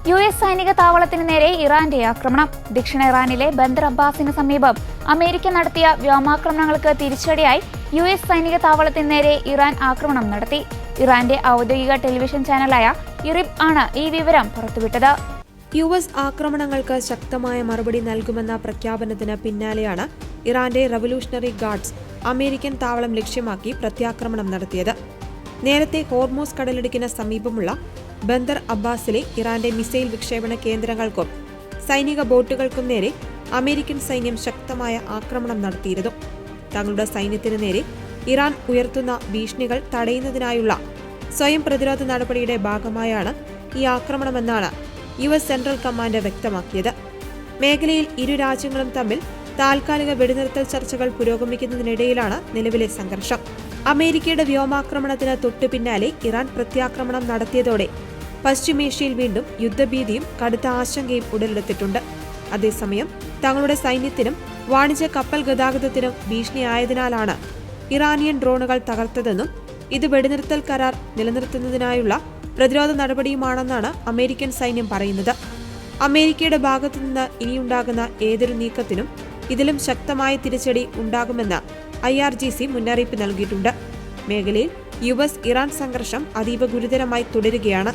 US സൈനിക താവളത്തിന് നേരെ ഇറാന്റെ ആക്രമണം. ദക്ഷിണ ഇറാനിലെ ബന്ദർ അബ്ബാസിന് സമീപം അമേരിക്ക നടത്തിയ വ്യോമാക്രമണങ്ങൾക്ക് തിരിച്ചടിയായി US സൈനിക താവളത്തിന് നേരെ ഇറാൻ ആക്രമണം നടത്തി. ഇറാന്റെ ഔദ്യോഗിക ടെലിവിഷൻ ചാനലായ ഇറിബ് ആണ് ഈ വിവരം പുറത്തുവിട്ടത്. US ആക്രമണങ്ങൾക്ക് ശക്തമായ മറുപടി നൽകുമെന്ന പ്രഖ്യാപനത്തിന് പിന്നാലെയാണ് ഇറാന്റെ റവല്യൂഷണറി ഗാർഡ്സ് അമേരിക്കൻ താവളം ലക്ഷ്യമാക്കി പ്രത്യാക്രമണം നടത്തിയത്. നേരത്തെ ഹോർമൂസ് കടലിടുക്കിന് സമീപമുള്ള ബന്ദർ അബ്ബാസിലെ ഇറാന്റെ മിസൈൽ വിക്ഷേപണ കേന്ദ്രങ്ങൾക്കും സൈനിക ബോട്ടുകൾക്കും നേരെ അമേരിക്കൻ സൈന്യം ശക്തമായ ആക്രമണം നടത്തിയിരുന്നു. തങ്ങളുടെ സൈന്യത്തിനു നേരെ ഇറാൻ ഉയർത്തുന്ന ഭീഷണികൾ തടയുന്നതിനായുള്ള സ്വയം പ്രതിരോധ നടപടിയുടെ ഭാഗമായാണ് ഈ ആക്രമണമെന്നാണ് US സെൻട്രൽ കമാൻഡ് വ്യക്തമാക്കിയത്. മേഖലയിൽ ഇരു രാജ്യങ്ങളും തമ്മിൽ താൽക്കാലിക വെടിനിർത്തൽ ചർച്ചകൾ പുരോഗമിക്കുന്നതിനിടയിലാണ് നിലവിലെ സംഘർഷം. അമേരിക്കയുടെ വ്യോമാക്രമണത്തിന് തൊട്ടു പിന്നാലെ ഇറാൻ പ്രത്യാക്രമണം നടത്തിയതോടെ പശ്ചിമേഷ്യയിൽ വീണ്ടും യുദ്ധഭീതിയും കടുത്ത ആശങ്കയും ഉടലെടുത്തിട്ടുണ്ട്. അതേസമയം തങ്ങളുടെ സൈന്യത്തിനും വാണിജ്യ കപ്പൽ ഗതാഗതത്തിനും ഭീഷണിയായതിനാലാണ് ഇറാനിയൻ ഡ്രോണുകൾ തകർത്തതെന്നും ഇത് വെടിനിർത്തൽ കരാർ നിലനിർത്തുന്നതിനായുള്ള പ്രതിരോധ നടപടിയുമാണെന്നാണ് അമേരിക്കൻ സൈന്യം പറയുന്നത്. അമേരിക്കയുടെ ഭാഗത്തുനിന്ന് ഇനിയുണ്ടാകുന്ന ഏതൊരു നീക്കത്തിനും ഇതിലും ശക്തമായ തിരിച്ചടി ഉണ്ടാകുമെന്ന് IRGC മുന്നറിയിപ്പ് നൽകിയിട്ടുണ്ട്. മേഖലയിൽ US ഇറാൻ സംഘർഷം അതീവ ഗുരുതരമായി തുടരുകയാണ്.